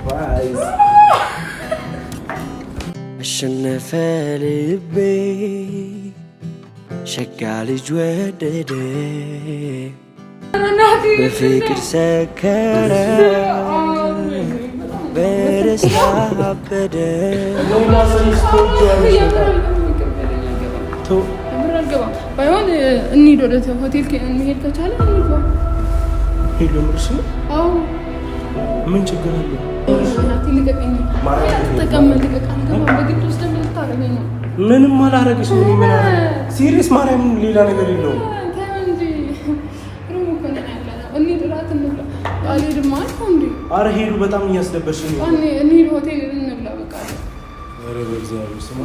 ሰርፕራይዝ አሸነፈ ልቤ ሸጋ ልጅ ወደደ በፍቅር ሰከረ በደስታ አበደ ባይሆን እንሂድ ወደ ሆቴል እንሄድ ከቻለ ሄሎ ምርስ አዎ ምን ችግር አለ? ምንም አላረግሽ። ምን ሲሪየስ ማርያም ሌላ ነገር የለውም። ኧረ ሄዱ በጣም እያስደበርሽ ነው። እንሂድ ሆቴል እንብላ በቃ። ኧረ በእግዚአብሔር ስም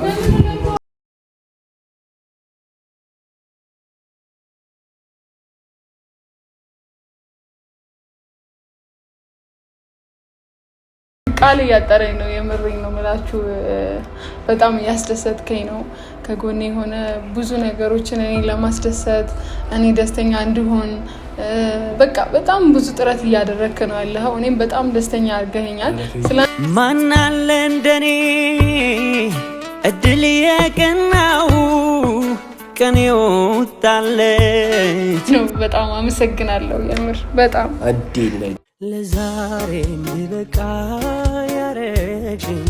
ቃል እያጠረኝ ነው። የምሬኝ ነው የምላችሁ። በጣም እያስደሰትከኝ ነው። ከጎኔ የሆነ ብዙ ነገሮችን እኔ ለማስደሰት እኔ ደስተኛ እንድሆን በቃ በጣም ብዙ ጥረት እያደረግክ ነው ያለኸው። እኔም በጣም ደስተኛ አድርገኸኛል። ማን አለ እንደኔ እድል የቀናው ቀን ይወጣለች ነው። በጣም አመሰግናለሁ። የምር በጣም አዲላይ ለዛሬ እንድበቃ ያረግሽኝ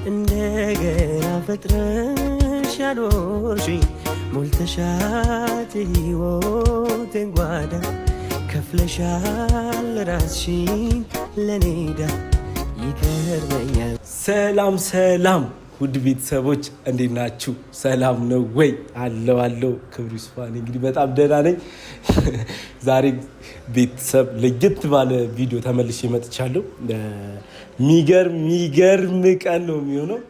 እንደገና ፈጥረሽ ያኖርሽኝ ሞልተሻት ሕይወቴን ጓዳ ከፍለሻል ራስሽን ለኔዳ ይገርመኛል። ሰላም ሰላም ውድ ቤተሰቦች እንዴት ናችሁ? ሰላም ነው ወይ? አለው ክብሩ ይስፋ። እንግዲህ በጣም ደህና ነኝ። ዛሬ ቤተሰብ ለየት ባለ ቪዲዮ ተመልሼ መጥቻለሁ። ሚገርም ቀን ነው የሚሆነው።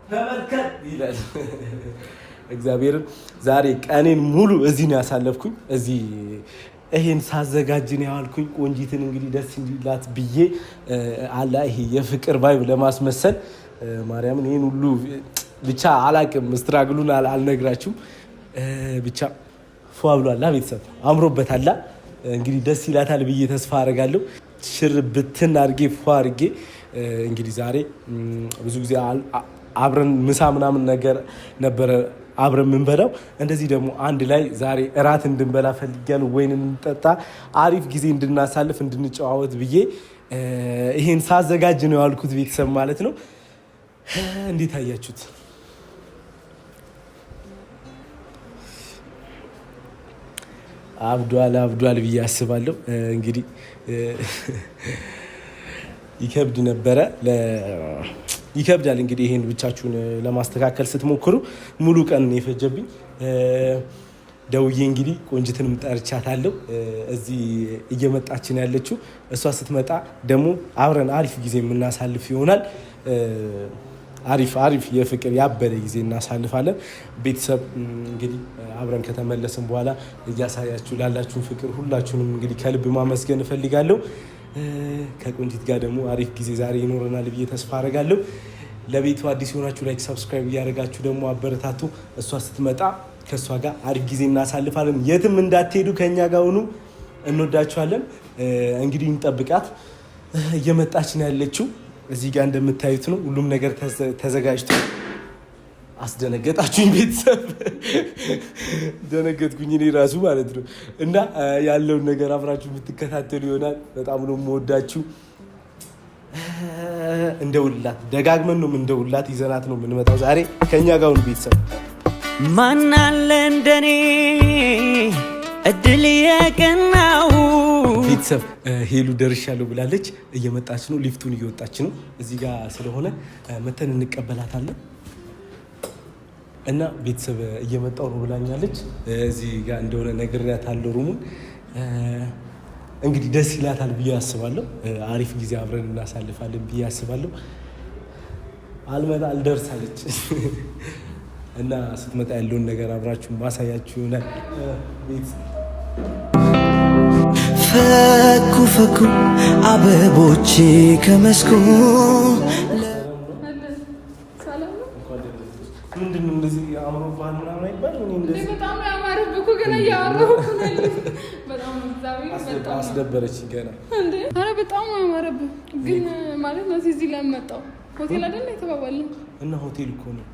ተመልከት ይላል እግዚአብሔርን። ዛሬ ቀኔን ሙሉ እዚህ ነው ያሳለፍኩኝ። እዚህ ይሄን ሳዘጋጅ ነው ያልኩኝ። ቆንጂትን እንግዲህ ደስ እንዲላት ብዬ አላ ይሄ የፍቅር ቫይብ ለማስመሰል ማርያምን ይሄን ሁሉ ብቻ አላቅም። ስትራግሉን አልነግራችሁም። ብቻ ፏ ብሏላ ቤተሰብ አምሮበታላ። እንግዲህ ደስ ይላታል ብዬ ተስፋ አደርጋለሁ። ሽር ብትን አድርጌ ፏ አድርጌ እንግዲህ ዛሬ ብዙ ጊዜ አብረን ምሳ ምናምን ነገር ነበረ አብረን የምንበላው። እንደዚህ ደግሞ አንድ ላይ ዛሬ እራት እንድንበላ ፈልጊያለሁ። ወይን እንጠጣ፣ አሪፍ ጊዜ እንድናሳልፍ እንድንጨዋወት ብዬ ይሄን ሳዘጋጅ ነው ያልኩት ቤተሰብ ማለት ነው። እንዴት አያችሁት? አብዷል ብዬ አስባለሁ። እንግዲህ ይከብዳል እንግዲህ ይሄን ብቻችሁን ለማስተካከል ስትሞክሩ። ሙሉ ቀን የፈጀብኝ። ደውዬ እንግዲህ ቆንጅትንም ጠርቻታለሁ። እዚህ እየመጣች ነው ያለችው። እሷ ስትመጣ ደግሞ አብረን አሪፍ ጊዜ የምናሳልፍ ይሆናል። አሪፍ የፍቅር ያበደ ጊዜ እናሳልፋለን። ቤተሰብ እንግዲህ አብረን ከተመለስን በኋላ እያሳያችሁ ላላችሁን ፍቅር ሁላችሁንም እንግዲህ ከልብ ማመስገን እፈልጋለሁ። ከቆንጂት ጋር ደግሞ አሪፍ ጊዜ ዛሬ ይኖረናል ብዬ ተስፋ አደርጋለሁ። ለቤቱ አዲስ የሆናችሁ ላይክ፣ ሰብስክራይብ እያደረጋችሁ ደግሞ አበረታቱ። እሷ ስትመጣ ከእሷ ጋር አሪፍ ጊዜ እናሳልፋለን። የትም እንዳትሄዱ ከእኛ ጋር ሁኑ። እንወዳችኋለን። እንግዲህ እንጠብቃት። እየመጣች ነው ያለችው። እዚህ ጋር እንደምታዩት ነው ሁሉም ነገር ተዘጋጅቶ። አስደነገጣችሁኝ ቤተሰብ። ደነገጥኩኝ እኔ ራሱ ማለት ነው። እና ያለውን ነገር አብራችሁ የምትከታተሉ ይሆናል። በጣም ነው የምወዳችሁ። እንደውላት ደጋግመን ነው እንደውላት ይዘናት ነው የምንመጣው። ዛሬ ከኛ ጋር ነው ቤተሰብ። ማን አለ እንደኔ እድል የቀናው ቤተሰብ። ሄሉ ደርሻለሁ ብላለች። እየመጣች ነው። ሊፍቱን እየወጣች ነው። እዚህ ጋር ስለሆነ መተን እንቀበላታለን። እና ቤተሰብ እየመጣው ነው ብላኛለች። እዚህ ጋር እንደሆነ ነግሬያታለሁ ሩሙን። እንግዲህ ደስ ይላታል ብዬ አስባለሁ። አሪፍ ጊዜ አብረን እናሳልፋለን ብዬ አስባለሁ። አልደርሳለች እና ስትመጣ ያለውን ነገር አብራችሁ ማሳያችሁ ይሆናል። ፈኩ አበቦች ከመስኩ። ምንድን ነው እንደዚህ አምሮብሃል ምናምን አይባልም። በጣም ያማረብህ እኮ ገና እያወራሁ እኮ ነው። በጣም አስደበረችኝ ገና እንዴ። ኧረ በጣም አማረብህ ግን ማለት ነው። እዚህ ላይ መጣው ሆቴል አይደል የተባባልነው? እና ሆቴል እኮ ነው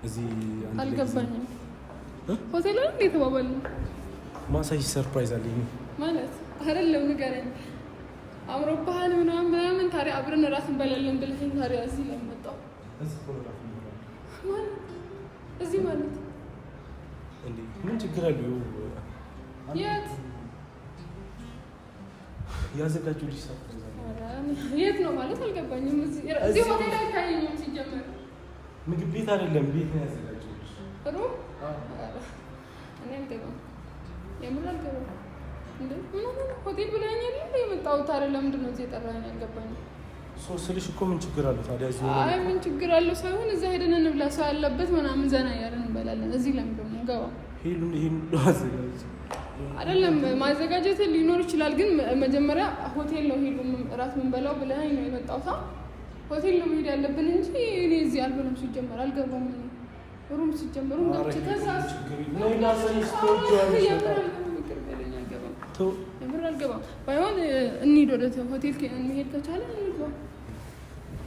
እዚህ። አልገባኝም። ሆቴል አይደል የተባባልነው? ማሳጅ ሰርፕራይዝ አለኝ ማለት አይደለም። ንገረኝ። አምሮብሃል ምናምን ታዲያ አብረን እራት እንበላለን ብለኸኝ ታዲያ እዚህ ላይ መጣው። እዚህ ማለት እንዴ ምን ችግር አለው? የት ያዘጋጁልሽ ሰርፕራይዝ አለ። የት ነው ማለት አልገባኝም። እዚህ ሆቴል አይታየኝም ሲጀመር። ምግብ ቤት አይደለም ቤት ነው ያዘጋጁልሽ። ሩም እኔ አልገባም፣ የምር አልገባም። እንዴ ምን ሆቴል ብለኸኝ አይደል የመጣሁት? አይደል ለምንድን ነው እዚህ የጠራኸኝ? አልገባኝም። ስልሽ እኮ ምን ችግር አለው ታዲያ? እዚህ አይ ምን ችግር አለው ሳይሆን እዛ ሄደን እንብላ፣ ሰው ያለበት ምናምን ዘና እያለን እንበላለን። እዚህ ለምንድን ነው የምንገባው? ይሄን አዘጋጅ አይደለም ማዘጋጀት ሊኖር ይችላል፣ ግን መጀመሪያ ሆቴል ነው ሄዱ እራት የምንበላው ብለኸኝ ነው የመጣሁት። ሆቴል ነው መሄድ ያለብን እንጂ እኔ እዚህ አልበላም። ሲጀመር አልገባም። ሩም ሲጀመር ሩም ገብቼ ከዛስ የምር አልገባም። ባይሆን እንሂድ ወደ ሆቴል እንሄድ ከቻለ እንግባ።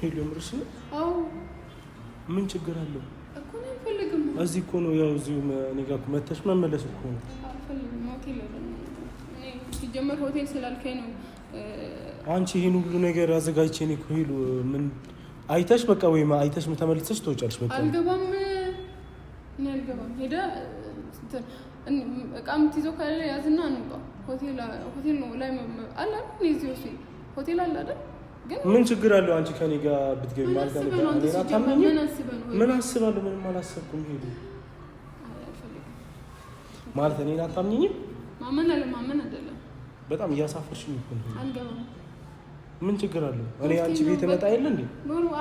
ሄሎ ምርሽ ነው? አዎ ምን ችግር አለው እኮ ነው። አልፈልግም። እዚህ እኮ ነው ያው እዚሁ እኔ ጋር መተሽ መመለስ እኮ ነው። አልፈልግም። ሆቴል እኔ ሲጀመር ሆቴል ስላልከኝ ነው። አንቺ ይሄን ሁሉ ነገር አዘጋጅቼ እኔ እኮ ሄሉ ምን አይተሽ በቃ ወይ አይተሽ ተመልሰሽ ትወጫለሽ። በቃ አልገባም። እኔ አልገባም። ሄደ እቃ የምትይዘው ካለ ያዝና እንውጣ። ሆቴል ነው ላይ አለ እዚህ ውስጥ ሆቴል አለ አይደል? ግን ምን ችግር አለው አንቺ ከኔ ጋር ብትገቢ ማለት ነው? ምን አስባለሁ? ምንም አላሰብኩም። ሄዱ ማለት እኔን አታምኚኝም? ማመን አለማመን አይደለም። በጣም እያሳፈርሽኝ እኮ ነው። አልገባም። ምን ችግር አለው? እኔ አንቺ ቤት እመጣ የለ እንዴ?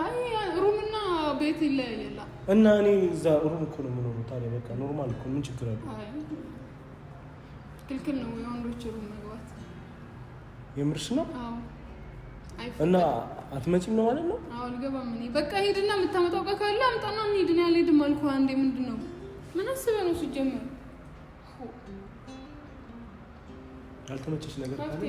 አይ ሩምና ቤት ይለያያል። እና እኔ እዛ ሩም እኮ ነው የምኖረው። ታዲያ በቃ ኖርማል እኮ ምን ችግር አለው? አይ ክልክል ነው የወንዶች ሩም መግባት። የምርሽ ነው? አዎ። እና አትመጪም ነው ማለት ነው? አዎ አልገባም። እኔ በቃ ሄድና የምታመጣው እቃ ካለ አምጣና እንሂድ። እኔ አልሄድም አልኩህ አንዴ። ምንድን ነው ምን አስበህ ነው ሲጀመር? ያልተመቸሽ ነገር ካለ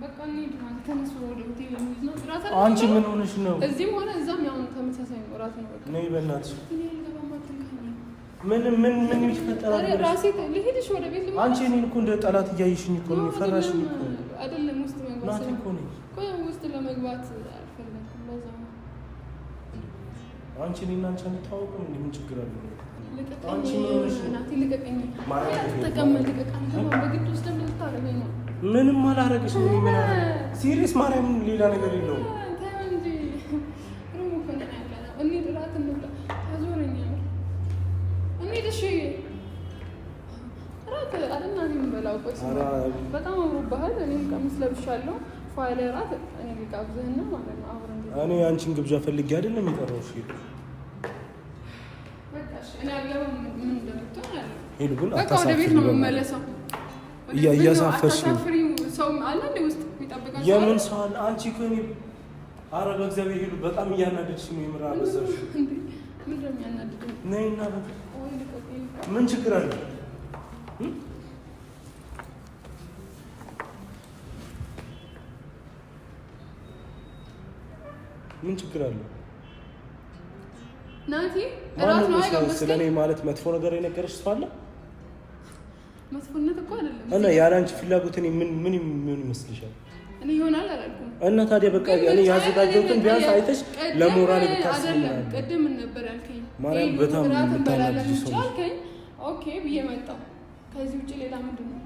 በቃ እንሂድ ማለት ተነሱ። ወደ ሆቴል እንሂድ ነው። አንቺ ምን ሆነሽ ነው? እዚህም ሆነ እዛም ያው ተመሳሳይ ነው። እራት ነው በቃ። ነይ በእናትሽ። እኔ አልገባም አትልከኝ። ምን ይፈጠራል? ራሴ ልሄድሽ ወደ ቤት ልመለስ። አንቺ እኔን እኮ እንደ ጠላት እያየሽኝ እኮ ነው። ፈራሽኝ እኮ አይደለም። ውስጥ መግባት ናት እኮ ነኝ እኮ ውስጥ ለመግባት አልፈለኩም። ለዛ ነው አንቺ እኔና አንቺ እንተዋወቅም። ምን ችግር አለ? አንቺ ናቲ ልቀቀኝ። ተቀመጥ ልቀቀኝ። በግድ ውስጥ እንደምታረገኝ ነው። ምንም አላረግሽ። ምን ሲሪየስ ማርያም ሌላ ነገር የለውም። እንጂ ሩሙ እኮ ነው ያለው። እንሂድ እራት እንብላ። አዞረኛል። እንሂድ እሺ። እራት አለና የምንበላው ቆይ በጣም አምሮብሃል። እኔም ቀሚስ ለብሻለሁ። ፋይል እራት እኔ ልጋብዝህና ማለት ነው አብረን። እኔ አንቺን ግብዣ ፈልጌ አይደለም የጠራሁሽ። እኔ አልገባም ምን እንደምትሆን አለ። ሄሉ ግን በቃ ወደ ቤት ነው የምመለሰው። እያሳፈርሽ ነው። ሰው አለ እንደ ውስጥ የሚጠብቃቸው የምን ሰው አለ? አንቺ እኮ እኔ ኧረ በእግዚአብሔር ሄሉ በጣም እያናደድሽ ነው። የምራ በዛሽ ምን እንደሚያናድደኝ ነይና በቃ ምን ችግር አለ? ምን ችግር አለ? ናቲ እራት ነው አይገባም። ስለኔ ማለት መጥፎ ነገር የነገረሽ ሰው አለ? መጥፎነት እኮ አይደለም። እና ያለ አንቺ ፍላጎት እኔ ምን ይመስልሻል? እኔ ይሆናል አላልኩም። እና ታዲያ በቃ እኔ ያዘጋጀሁትን ቢያንስ አይተሽ ለሞራል ብታስብ አይደለም። ቅድም ነበር ያልከኝ ማርያም በጣም የምታናድጂ ሰው ያልከኝ። ኦኬ ብዬ መጣሁ። ከዚህ ውጭ ሌላ ምንድን ነው?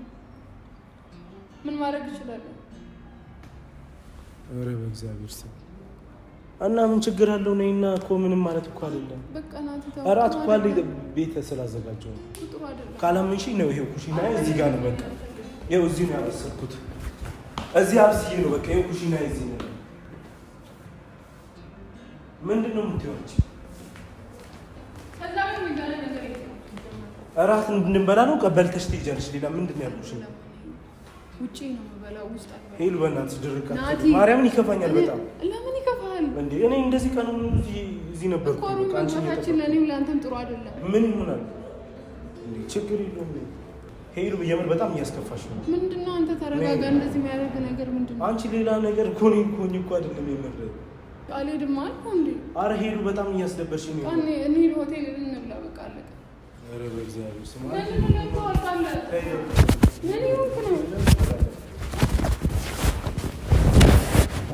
ምን ማድረግ እችላለሁ? ኧረ በእግዚአብሔር ስም እና ምን ችግር አለው? ነይና እኮ ምንም ማለት እኮ አይደለም። በቃ ናቲ ተው። እራት እኮ አለ ቤት ስላዘጋጀው ነው። ጥሩ አይደለም። ካላመንሽ ነው ይሄው ኩሽና እዚህ ጋር ነው። በቃ ይሄው እዚህ ነው ያበሰልኩት። እዚህ አብስዬ ነው በቃ ይሄው ኩሽና እዚህ ነው። ምንድነው የምትይው? እራት እንድንበላ ነው ቀበልተሽ ትሄጃለሽ። ሌላ ምንድን ነው ያልኩሽ? ውጪ ነው የምበላው ውስጥ አልበላም። ሄሉ በእናትሽ ድርቅ ማርያምን ይከፋኛል በጣም። ለምን ይከፋል እንዴ? እኔ እንደዚህ ቀን እዚህ ነበርኩ። አንቺ ለኔም ለአንተም ጥሩ አይደለም። ምን ይሆናል እንዴ? ችግር የለውም። ሄዱ የምር በጣም እያስከፋሽ ነው። ምንድነው አንተ ተረጋጋ። እንደዚህ የሚያደርግ ነገር ምንድነው? አንቺ ሌላ ነገር እኮ ነው እኮ አይደለም የምር አልሄድም አልኩ እንዴ። ኧረ ሄዱ በጣም እያስደበርሽ ነው። እንሂድ ሆቴል እንብላ በቃ አለቀ። ኧረ በእግዚአብሔር ስማ ምን ይሆንክ ነው?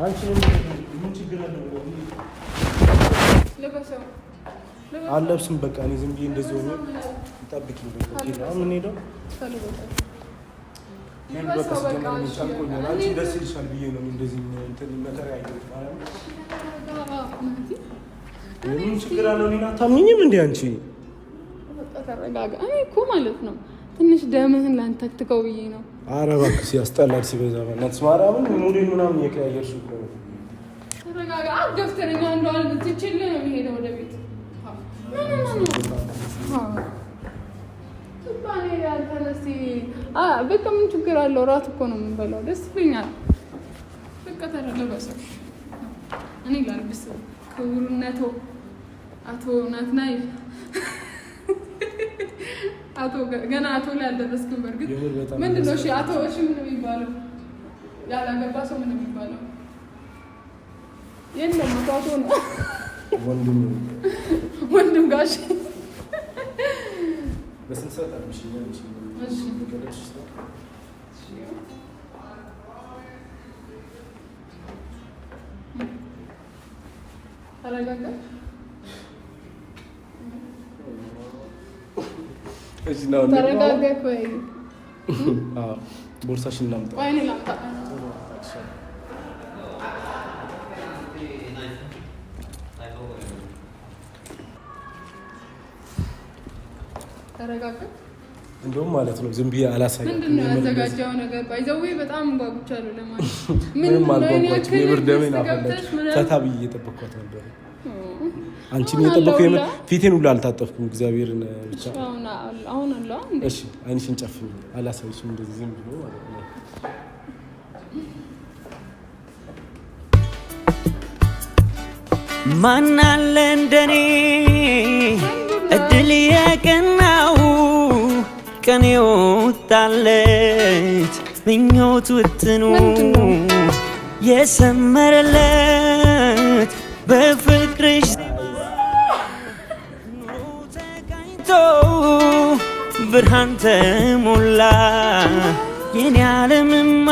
አንቺ ምን ችግር አለው? ለበሰው አለብስም በቃ እኔ ዝም ብዬ እንደዚህ ሆኖ ጠብቂኝ። በቃ አሁን ምን ሄደው አንቺ ደስ ይልሻል ብዬ ነው እንደዚህ እንትን መከራ ያየሁት ማለት ነው። ምን ችግር አለው? እኔን አታምኚኝም እንዴ አንቺ? በቃ ተረጋጋ። እኔ እኮ ማለት ነው ትንሽ ደምህን ላንተክትከው ብዬ ነው። ኧረ እባክሽ ያስጠላል ሲበዛ። በእናትሽ ማርያምን ሞዴል ምናምን እየቀያየርሽ እኮ ነው። ተረጋጋ። አገፍተረኛ እንደዋል ትችልህ ነው የሚሄደው ወደ ቤት። በቃ ምን ችግር አለው? እራት እኮ ነው የምንበላው። ደስ ይለኛል። በቃ ተረጋጋ። እኔ ላልብስ። ክቡርነቶ አቶ ናትናኤል አቶ ገና አቶ ላይ አልደረስክም። በእርግጥ ምንድን ነው? እሺ አቶ እሺ ምን ነው የሚባለው? ያላገባ ሰው ምን ነው የሚባለው? የለም አቶ ነው ወንድም ጋሽ በስንት ሰዓት አልምሽኛል? እሺ ተረጋጋ። እሺ ነው ተረጋጋ። ቆይ ቦርሳሽን ላምጣ። ቆይ እኔ ላምጣ። ተረጋጋ። እንደውም ማለት ነው ዝም ብዬ አላሳያትም። ምንድን ነው ያዘጋጀው ነገር? ባይዘዌ በጣም ጓጉቻለሁ ለማለት። ምንም አልጓጓችም። የብር ደሜን አፈላች። ፈታ ብዬ እየጠበኳት ነበር። አንቺን እየጠበኩ የምር ፊቴን ሁሉ አልታጠፍኩም። እግዚአብሔርን ብቻ አሁን አለ። እሺ አይንሽን ጨፍኝ። አላሳይሽም እንደዚህ ዝም ብሎ ማለት ነው። ማን አለ እንደኔ እድል የቀናው ቀን የወጣለት ምኞት ውጥኑ የሰመረለት በፍቅርሽ ተቃኝቶ ብርሃን ተሞላ የኔ ዓለምማ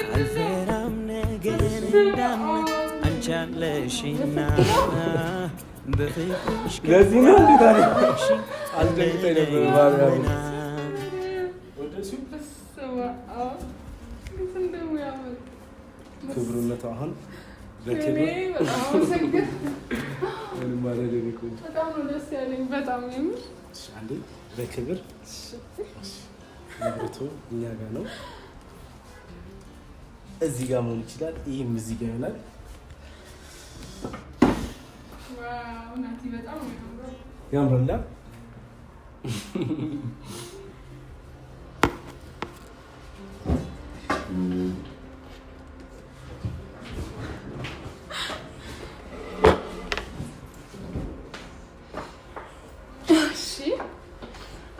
አልፈራም ነገር እንዳምን አንቻለሽና በፍቅርሽ ለዚህ ነው እንዴ ታዲያ አልደግጠኝ ነበር ማርያም ክብሩነቱ አሁን በክብር በጣም ነው ደስ ያለኝ። በጣም የምር አንዴ በክብር ንብረቱ እኛ ጋር ነው። እዚህ ጋር መሆን ይችላል። ይህም እዚህ ጋር ይሆናል። ዋው ናቲ በጣም ነው ያምራል።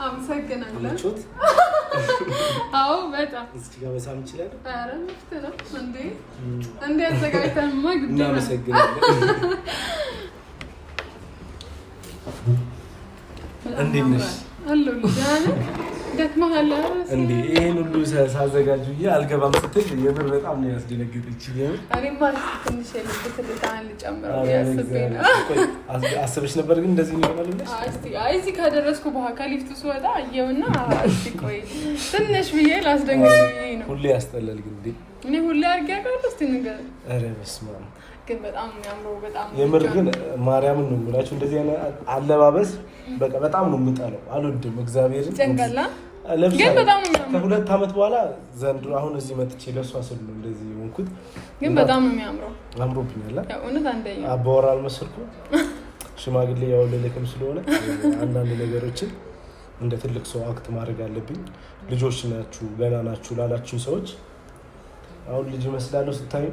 አመሰግናለሁ። አዎ በጣም እስኪ ጋር በሳም ይችላል። አረ ምፍት ነው እንዴ እንዴ አዘጋጅተንማ ግድ ነው። እናመሰግናለን። እንዴት ነሽ? አለሁ ልጅ ደክመሃል እንዴ? ይሄን ሁሉ ሳዘጋጁ አልገባም ስትል የምር በጣም ነው ያስደነገጠችኝ። የምር እኔም ማለት ትንሽ የልብ ትልታን ልጨምረው ያስብኝ ነው። አስበሽ ነበር ግን እንደዚህ ይሆናል ብለሽ? አይ እዚህ ከደረስኩ በኋላ ከሊፍቱ ስወጣ አየውና እስቲ ቆይ ትንሽ ብዬ ላስደንግጥ ብዬ ነው። ሁሌ ያስጠላል ግን እንዴ? እኔ ሁሌ አድርጌ አውቃለሁ። እስቲ ንገረኝ። ኧረ በስመ አብ ግን በጣም የሚያምረው በጣም የምር ግን ማርያምን ነው የምላችሁ። እንደዚህ አይነት አለባበስ በቃ በጣም ነው የምጠላው። አልወድም። እግዚአብሔርን ጨንቀላ ግን በጣም ነው የሚያምረው። ከሁለት ዓመት በኋላ ዘንድሮ አሁን እዚህ መጥቼ ለእሷ ስል ነው እንደዚህ የሆንኩት። ግን በጣም ነው የሚያምረው። አምሮብኛል። እውነት አንደኛ አባወራ አልመሰልኩም። ሽማግሌ ያወለለክም ስለሆነ አንዳንድ ነገሮችን እንደ ትልቅ ሰው አክት ማድረግ አለብኝ። ልጆች ናችሁ ገና ናችሁ ላላችሁኝ ሰዎች አሁን ልጅ እመስላለሁ ስታዩ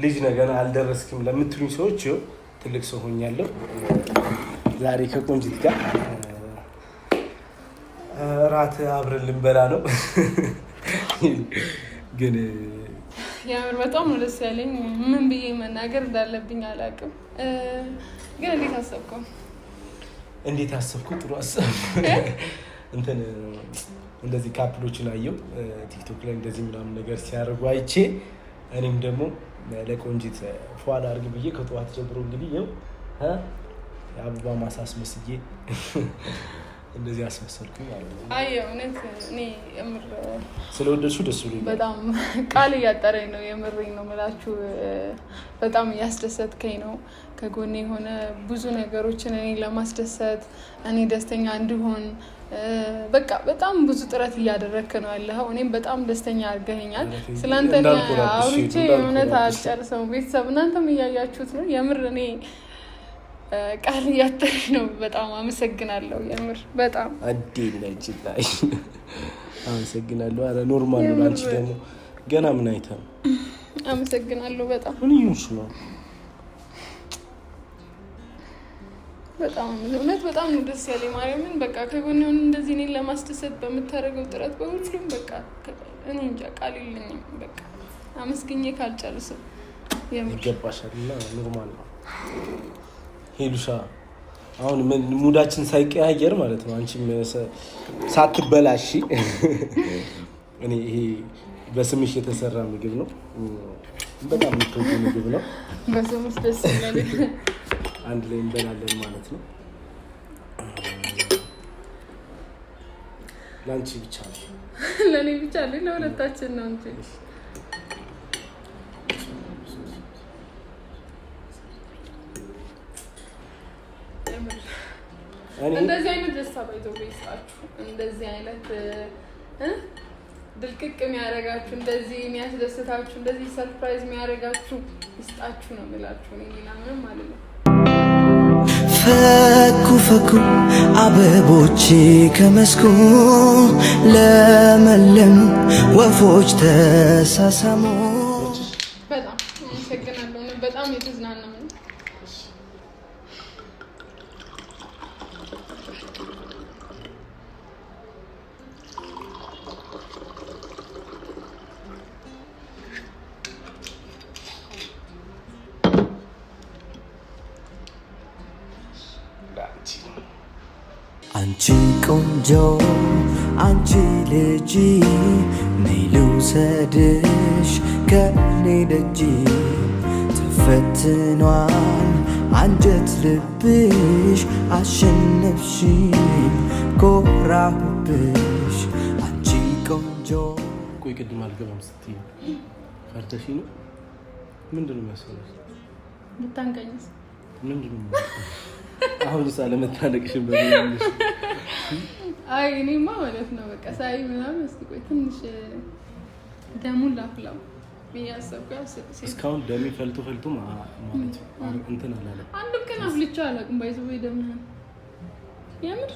ልጅ ነህ ገና አልደረስክም ለምትሉኝ ሰዎች ይኸው ትልቅ ሰው ሆኛለሁ። ዛሬ ከቆንጂት ጋር እራት አብረን ልንበላ ነው። ግን የምር በጣም ነው ደስ ያለኝ። ምን ብዬ መናገር እንዳለብኝ አላውቅም። ግን እንዴት አሰብከው? እንዴት አሰብኩ? ጥሩ አሰብ እንትን እንደዚህ ካፕሎችን አየው ቲክቶክ ላይ እንደዚህ ምናምን ነገር ሲያደርጉ አይቼ እኔም ደግሞ ለቆንጂት ፏል አድርግ ብዬ ከጠዋት ጀምሮ እንግዲህ ይኸው የአበባ ማሳስ መስዬ እንደዚህ አስመሰልኩኝ ማለት ነው። አይ እውነት እኔ የምር ስለወደድሽው ደስ ብሎኝ በጣም ቃል እያጠረኝ ነው። የምሬን ነው የምላችሁ። በጣም እያስደሰትከኝ ነው። ከጎኔ የሆነ ብዙ ነገሮችን እኔ ለማስደሰት እኔ ደስተኛ እንድሆን በቃ በጣም ብዙ ጥረት እያደረግክ ነው ያለኸው። እኔም በጣም ደስተኛ አድርገኸኛል። ስለአንተ አውርቼ እውነት አልጨርሰውም። ቤተሰብ እናንተም እያያችሁት ነው። የምር እኔ ቃል እያጠረኝ ነው። በጣም አመሰግናለሁ። የምር በጣም አዴላችላይ አመሰግናለሁ። አረ ኖርማል ነው። አንቺ ደግሞ ገና ምን አይታ ነው? አመሰግናለሁ። በጣም ምን ይሁንሽ ነው? በጣም እውነት በጣም ነው ደስ ያለኝ። ማርያምን በቃ ከጎኔ ሆነ እንደዚህ እኔን ለማስደሰት በምታደርገው ጥረት በሁሉም በቃ እኔ እንጃ ቃል የለኝም። በቃ አመስግኜ ካልጨርስም ይገባሻል። እና ኖርማል ነው ሄሉሻ። አሁን ሙዳችን ሳይቀያየር ማለት ነው አንቺም ሳትበላሺ እኔ ይሄ በስምሽ የተሰራ ምግብ ነው። በጣም የምትወጂው ምግብ ነው። በስምሽ ደስ ይላል። አንድ ላይ እንበላለን ማለት ነው። ለአንቺ ብቻ ነው ለእኔ ብቻ ነው ለሁለታችን ነው እንጂ እንደዚህ አይነት ደስታ ባይዘው ይስጣችሁ። እንደዚህ አይነት ድልቅቅ የሚያደርጋችሁ እንደዚህ የሚያስደስታችሁ እንደዚህ ሰርፕራይዝ የሚያደርጋችሁ ይስጣችሁ ነው የምላችሁ። እኔ ሌላ ምንም አይደለም። ፈኩ ፈኩ አበቦች ከመስኩ ለመለሙ ወፎች ተሳሳሙ። በጣም አመሰግናለሁ። በጣም የተዝናናው ነው። አንቺ ቆንጆ አንቺ ልጅ ነይ ልውሰድሽ ከኔ ደጅ ተፈትኗል አንጀት ልብሽ አሸነፍሽ ኮራሁብሽ አንቺ ቆንጆ። ቆይ ቅድም አልገባም ስትይ ፈርተሽ ነው? ምንድን ነው የሚያስፈልግ? ብታንቀኝስ? ምንድን ነው አሁን ለመታለቅሽን በሚልሽ? አይ እኔማ ማለት ነው በቃ ሳይ ምናምን እስኪ ቆይ ትንሽ ደሙን ላፍላው ብያሰብኩ። እስካሁን ደሜ ፈልቶ ማለት እንትን አላለም። አንድም ቀን አፍልቼው አላውቅም። ባይዘው ደምህን የምር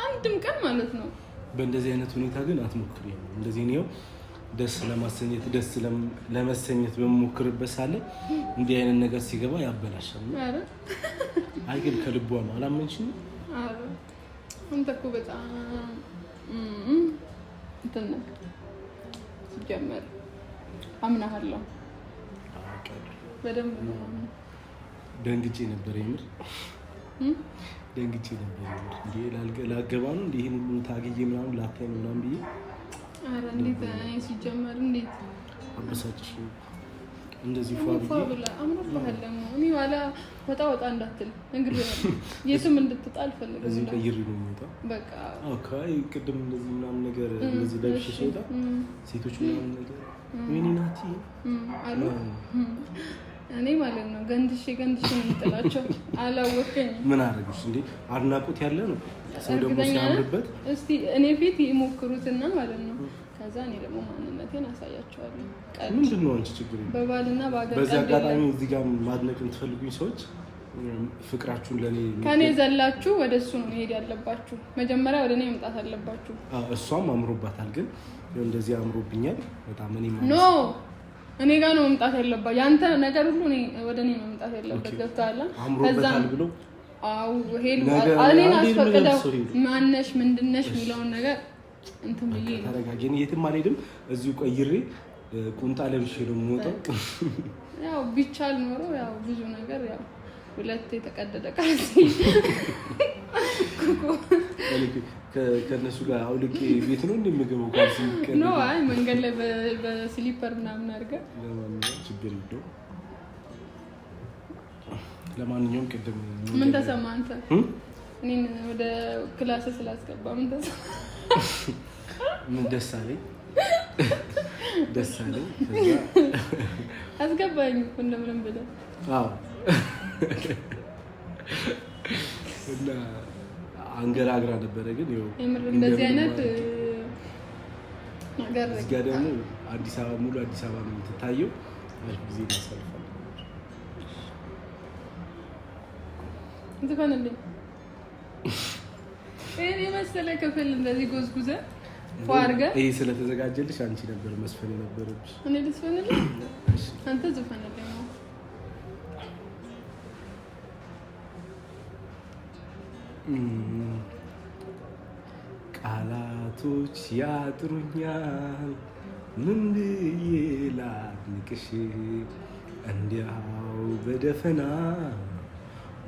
አንድም ቀን ማለት ነው። በእንደዚህ አይነት ሁኔታ ግን አትሞክሪ። እንደዚህ ነው ደስ ለማሰኘት ደስ ለመሰኘት በመሞክርበት ሳለ እንዲህ አይነት ነገር ሲገባ ያበላሻል። አረ አይ ግን ከልቧ ነው። አላመንሽም? አረ አንተ እኮ በጣም እንትን ነህ። ሲጀመር አምናለሁ በደንብ ነው። ደንግጬ ነበር የምር እንዴ ላገባ ነው እንዴ ይሄን ሁሉ ታግዬ ምናምን ላታይ ነው ምናምን ብዬ። አረ እንዴት ሲጀመር እንዴት አበሳጭሽ እንደዚህ ፋብላ አምሮብሃል። ደግሞ እኔ ዋላ ወጣ እንዳትል እንግዲህ የትም እንድትጣ አልፈልግም። እዚህ ቀይር ነው የሚወጣው በቃ። ኦኬ ቅድም እንደዚህ ምናምን ነገር እንደዚህ ለብሽ ሲወጣ ሴቶች ምናምን ነገር ምን ናቲ አሉ እኔ ማለት ነው ገንድሽ ነው የምጥላቸው። አላወቀኝም። ምን አደረግሽ እንዴ? አድናቆት ያለ ነው ሰው ደግሞ ሲያምርበት። እስቲ እኔ ፊት ይሞክሩትና ማለት ነው ከዛ እኔ ደግሞ ማንነቴን አሳያቸዋለሁ። ምንድን ነው አንቺ ችግር በባልና በአገር በዚህ አጋጣሚ እዚህ ጋር ማድነቅ የምትፈልጉኝ ሰዎች ፍቅራችሁን ለኔ ከኔ ዘላችሁ ወደ እሱ ነው መሄድ ያለባችሁ። መጀመሪያ ወደ እኔ መምጣት አለባችሁ። እሷም አምሮባታል፣ ግን እንደዚህ አምሮብኛል በጣም እኔ ጋር ነው መምጣት ያለባት። ያንተ ነገር ሁሉ ወደ እኔ ነው መምጣት ያለበት። ገብቶሃል? አምሮበታል ብሎ ሄሉ እኔን አስፈቅደው ማነሽ ምንድነሽ የሚለውን ነገር እንትን ብዬ ነው። ተረጋጊ፣ የትም አልሄድም፣ እዚሁ ቆይሬ ቁንጣ ለብሼ ነው የምወጣው። ያው ቢቻል ኖሮ ያው ብዙ ነገር ያው ሁለት የተቀደደ ካልሲ ከነሱ ጋር አውልቄ ቤት ነው እንደምገባው ካልሲ ነው። አይ መንገድ ላይ በስሊፐር ምናምን አድርገህ ችግር የለውም። ለማንኛውም ቅድም ምን ተሰማህ አንተ? እኔን ወደ ክላስ ስላስገባ ምን ተሰማህ? ምን ደስ አለኝ አስገባኝ እኮ እንደምንም ብለህ። አዎ እና አንገራግራ ነበረ። ግን ይኸው እንደዚህ አይነት ነገር እዚህ ጋር ደግሞ አዲስ አበባ ሙሉ አዲስ አበባ ነው የምትታየው። አሪፍ ጊዜ እናሳልፋለን። ዝፈንልኝ እኔ መሰለ ክፍል እንደዚህ ጎዝጉዘህ ፏርገህ ይሄ ስለተዘጋጀልሽ አንቺ ነበር መስፈን የነበረብሽ። እኔ ልስፈንልኝ? አንተ ዝፈንልኝ። ቃላቶች ያጥሩኛል ምን ብዬ ላድንቅሽ እንዲያው በደፈና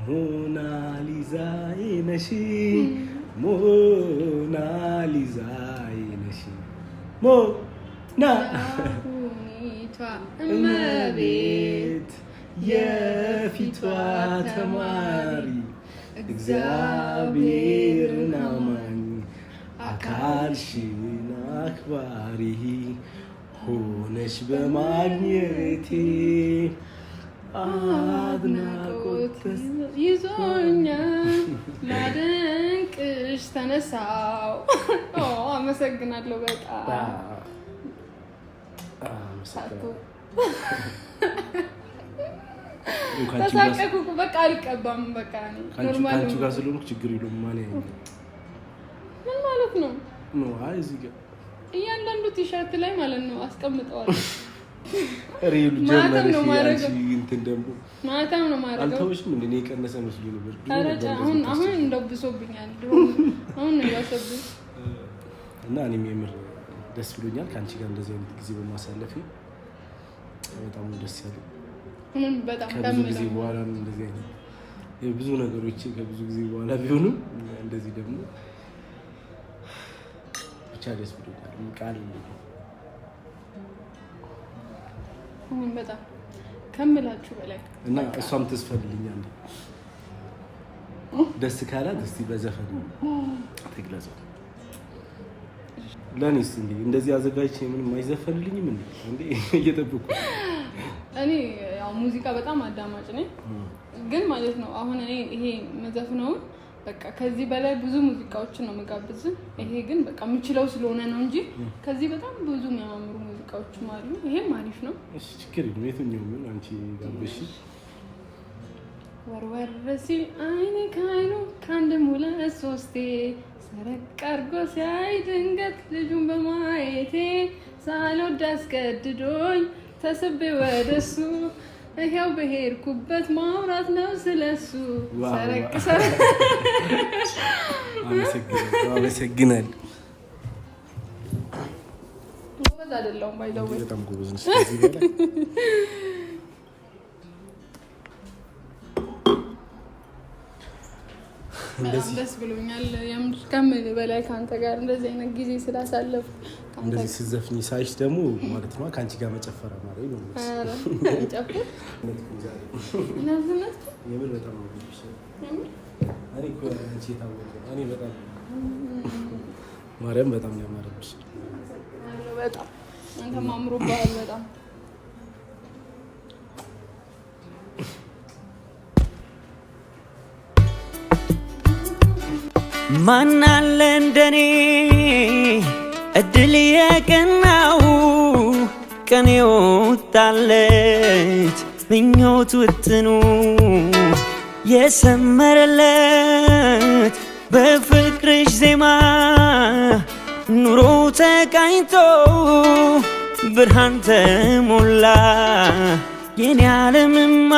ሞናሊዛዬ ነሽ ሞናሊዛዬ ነሽ ሞና እመቤት የፊቷ ተማሪ እግዚአብሔርን አማኝ አካልሽን አክባሪ ሆነሽ በማግኘቴ አድናቆት ይዞኛል ላደንቅሽ ተነሳው። አመሰግናለሁ በጣም ተሳቀቁ። በቃ አልቀባም። በቃ ኖርማል ካንቺ ጋር ስለሆንኩ ችግር የለውም። ምን ማለት ነው? አይ እዚህ ጋር እያንዳንዱ ቲሸርት ላይ ማለት ነው አስቀምጠዋል። ማታም ነው ማረገው። እንትን ደግሞ ማታም ነው ማረገው። አልተውሽም እንዴ? እኔ ቀነሰ መስሎኝ ነበር። አሁን እንደብሶብኛል። አሁን ነው ያሰብኩት እና እኔም የምር ደስ ብሎኛል ከአንቺ ጋር እንደዚህ አይነት ጊዜ በማሳለፌ በጣም ደስ ያለኝ። በጣም ከብዙ ጊዜ በኋላ እንደዚህ አይነት ብዙ ነገሮች ከብዙ ጊዜ በኋላ ቢሆንም እንደዚህ ደግሞ ብቻ ደስ ብሎኛል። ቃል በጣም ከምላችሁ በላይ እና እሷም ትስፈልልኛለች። ደስ ካላት እስቲ በዘፈን ትግለጸው። ለኔስ እንደዚህ አዘጋጅቼ ምንም አይዘፈልልኝም እንዴ? እየጠበኩ እኔ ያው ሙዚቃ በጣም አዳማጭ ነኝ፣ ግን ማለት ነው አሁን እኔ ይሄ መዘፍነው በቃ ከዚህ በላይ ብዙ ሙዚቃዎችን ነው መጋብዝ። ይሄ ግን በቃ የምችለው ስለሆነ ነው እንጂ ከዚህ በጣም ብዙ የሚያማምሩ ሙዚቃዎችም አሉ። ይሄም አሪፍ ነው። እሺ ችግር የለም። የትኛው ምን አንቺ ጋብሽ? ወርወር ሲል አይኔ ካይኑ ከአንድም ሁለት ሶስቴ ሰረቅ አድርጎ ሲያይ ድንገት ልጁን በማየቴ ሳልወድ አስገድዶኝ ተስቤ ወደሱ ይሄው በሄድኩበት ማውራት ነው ስለሱ። ሰረቅ ሰረቅ አመሰግናለሁ። ጎበዝ አይደለሁም ባይዘው በጣም ጎበዝ ነሽ። በጣም ደስ ብሎኛል። የምር ከምል በላይ ከአንተ ጋር እንደዚህ አይነት ጊዜ ስላሳለፍኩ እንደዚህ ስትዘፍኝ ሳይሽ ደግሞ ማለት ነው ከአንቺ ጋር መጨፈር ማለት ነው። ጨፍር የምር በጣም ነው እኔ እኮ አንቺ የታወቀ እኔ በጣም ማርያም በጣም ነው ያማረብሽ። በጣም አንተም አምሮብሃል በጣም ማናለ እንደኔ እድል የቀናው ቀን የወጣለት ምኞት ውጥኑ የሰመረለት በፍቅርሽ ዜማ ኑሮ ተቃኝቶ ብርሃን ተሞላ የኔ ዓለምማ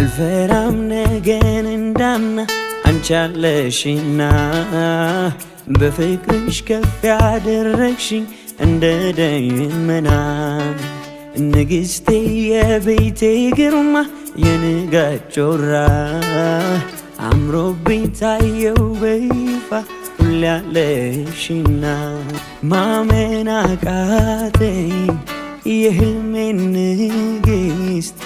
አልፈራም ነገን እንዳምና አንቺ አለሽና በፍቅርሽ ከፍ ያደረግሽኝ እንደ ደመና ንግሥቴ የቤቴ ግርማ የንጋት ጮራ አምሮብኝ ታየው በይፋ ሁሌ ያለሽና ማመን አቃተኝ የህልሜን ንግሥት